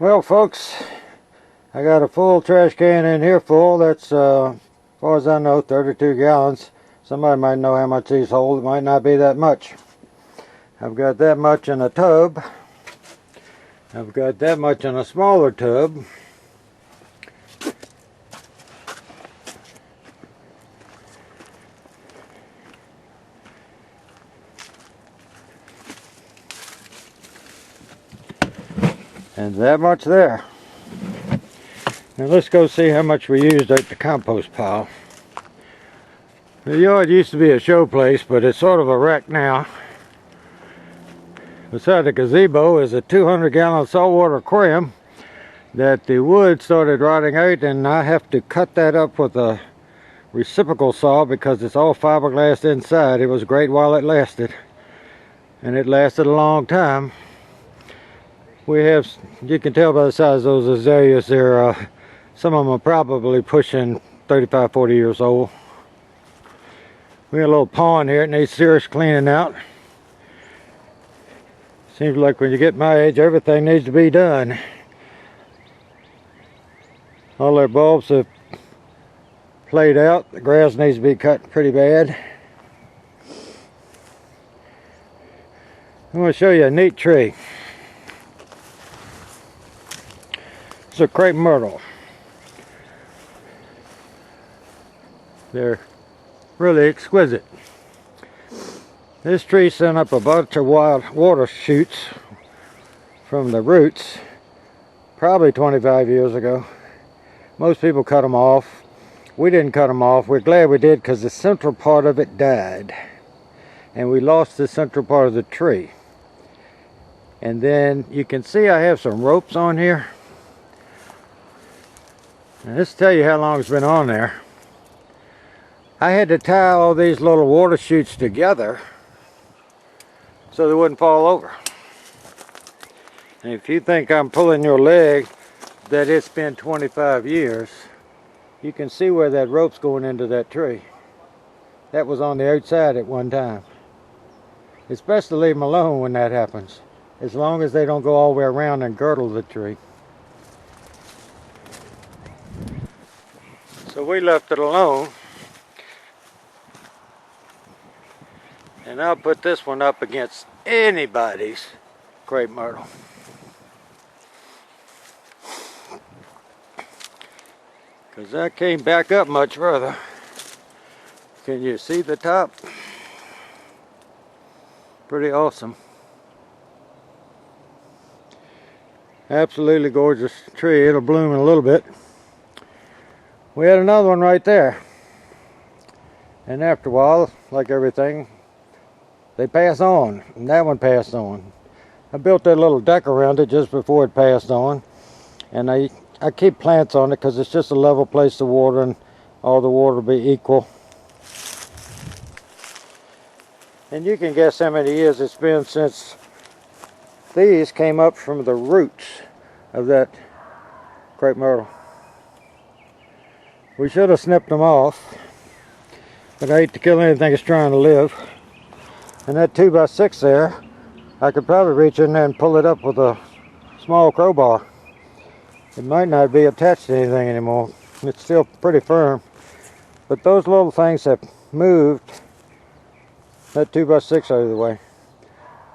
Well, folks, I got a full trash can in here full. That's, as far as I know, 32 gallons. Somebody might know how much these hold. It might not be that much. I've got that much in a tub. I've got that much in a smaller tub. And that much there. Now let's go see how much we used at the compost pile. The yard used to be a show place, but it's sort of a wreck now. Beside the gazebo is a 200-gallon saltwater aquarium that the wood started rotting out, and I have to cut that up with a reciprocal saw because it's all fiberglass inside. It was great while it lasted, and it lasted a long time. We have, you can tell by the size of those azaleas, some of them are probably pushing 35, 40 years old. We got a little pond here. It needs serious cleaning out. Seems like when you get my age, everything needs to be done. All their bulbs have played out. The grass needs to be cut pretty bad. I'm going to show you a neat tree. It's a Crepe Myrtle. They're really exquisite. This tree sent up a bunch of wild water shoots from the roots probably 25 years ago. Most people cut them off. We didn't cut them off. We're glad we did because the central part of it died. And we lost the central part of the tree. And then you can see I have some ropes on here. And this will tell you how long it's been on there. I had to tie all these little water chutes together so they wouldn't fall over. And if you think I'm pulling your leg that it's been 25 years, you can see where that rope's going into that tree. That was on the outside at one time. It's best to leave them alone when that happens, as long as they don't go all the way around and girdle the tree. So we left it alone. And I'll put this one up against anybody's Crepe Myrtle. Because I can't back up much further. Can you see the top? Pretty awesome. Absolutely gorgeous tree. It'll bloom in a little bit. We had another one right there. And after a while, like everything, they pass on, and that one passed on. I built that little deck around it just before it passed on, and I keep plants on it because it's just a level place to water, and all the water will be equal. And you can guess how many years it's been since these came up from the roots of that Crepe Myrtle. We should have snipped them off, but I hate to kill anything that's trying to live. And that 2x6 there, I could probably reach in there and pull it up with a small crowbar. It might not be attached to anything anymore. It's still pretty firm. But those little things have moved that 2x6 out of the way.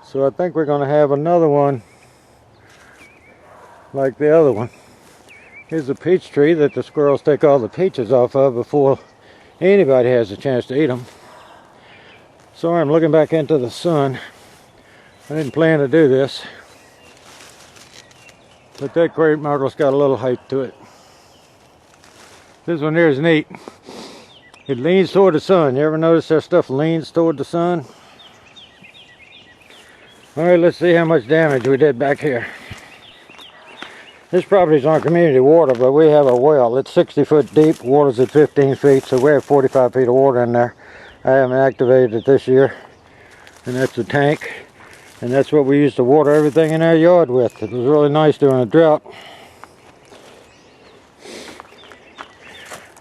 So I think we're going to have another one like the other one. Here's a peach tree that the squirrels take all the peaches off of before anybody has a chance to eat them. Sorry, I'm looking back into the sun. I didn't plan to do this. But that Crepe Myrtle's got a little height to it. This one here is neat. It leans toward the sun. You ever notice that stuff leans toward the sun? Alright, let's see how much damage we did back here. This property's on community water, but we have a well. It's 60 foot deep, water's at 15 feet, so we have 45 feet of water in there. I haven't activated it this year. And that's a tank. And that's what we used to water everything in our yard with. It was really nice during a drought.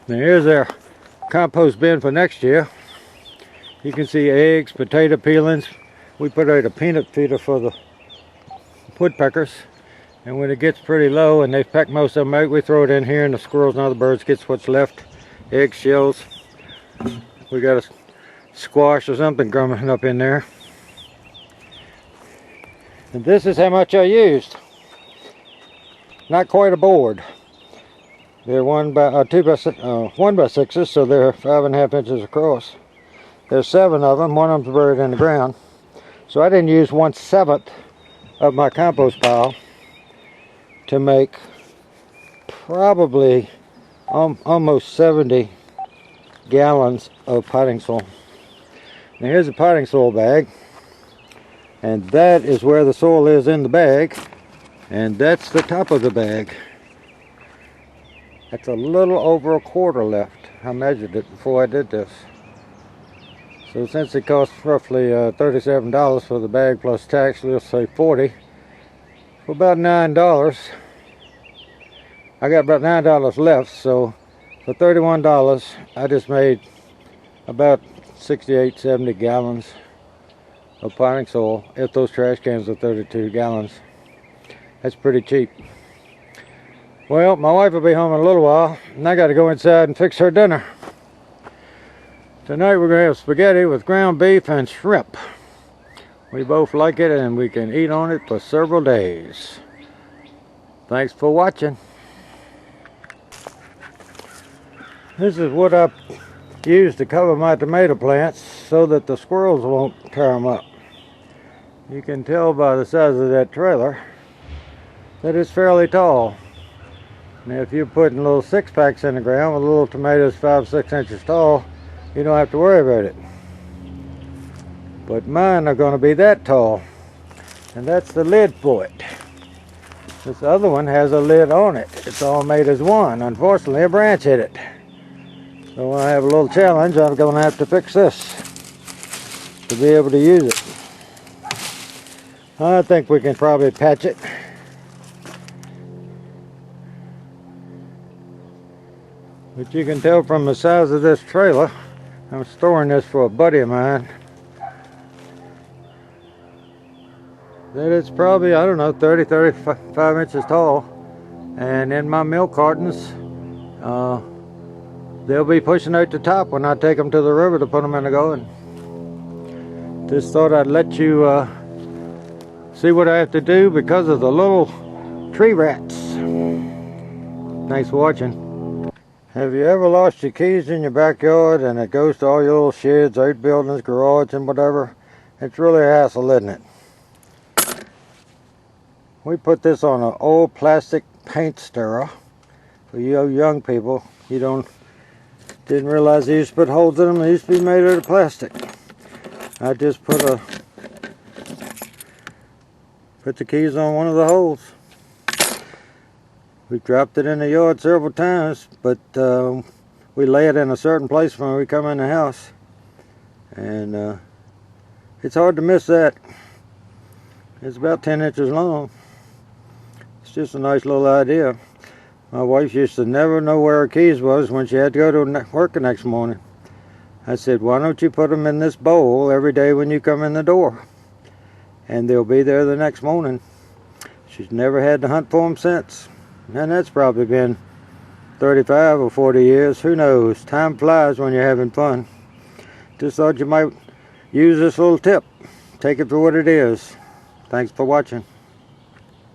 Now here's our compost bin for next year. You can see eggs, potato peelings. We put out a peanut feeder for the woodpeckers. And when it gets pretty low and they've packed most of them out, we throw it in here and the squirrels and other birds gets what's left. Eggshells. We got a squash or something growing up in there. And this is how much I used. Not quite a board. They're 1 by 6s, so they're 5.5 inches across. There's 7 of them. One of them's buried in the ground. So I didn't use 1/7 of my compost pile to make probably almost 70 gallons of potting soil. Now here's a potting soil bag, and that is where the soil is in the bag, and that's the top of the bag. That's a little over 1/4 left. I measured it before I did this. So since it costs roughly $37 for the bag plus tax, let's say $40, for about $9. I got about $9 left, so for $31 I just made about 68, 70 gallons of potting soil if those trash cans are 32 gallons. That's pretty cheap. Well, my wife will be home in a little while, and I got to go inside and fix her dinner. Tonight we're going to have spaghetti with ground beef and shrimp. We both like it, and we can eat on it for several days. Thanks for watching. This is what I use to cover my tomato plants so that the squirrels won't tear them up. You can tell by the size of that trailer that it's fairly tall. Now if you're putting little 6-packs in the ground with little tomatoes 5-6 inches tall, you don't have to worry about it. But mine are going to be that tall, and that's the lid for it. This other one has a lid on it. It's all made as one. Unfortunately, a branch hit it. So when I have a little challenge, I'm going to have to fix this to be able to use it. I think we can probably patch it. But you can tell from the size of this trailer, I'm storing this for a buddy of mine, that it's probably, I don't know, 30, 35 inches tall. And in my milk cartons, they'll be pushing out the top when I take them to the river to put them in the garden. Just thought I'd let you see what I have to do because of the little tree rats. Thanks for watching. Have you ever lost your keys in your backyard and it goes to all your little sheds, outbuildings, garage and whatever? It's really a hassle, isn't it? We put this on an old plastic paint stirrer. For you young people, you didn't realize they used to put holes in them. They used to be made out of plastic. I just put the keys on one of the holes. We've dropped it in the yard several times, but we lay it in a certain place when we come in the house. And it's hard to miss that. It's about 10 inches long. It's just a nice little idea. My wife used to never know where her keys was when she had to go to work the next morning. I said, why don't you put them in this bowl every day when you come in the door? And they'll be there the next morning. She's never had to hunt for them since. And that's probably been 35 or 40 years. Who knows? Time flies when you're having fun. Just thought you might use this little tip. Take it for what it is. Thanks for watching.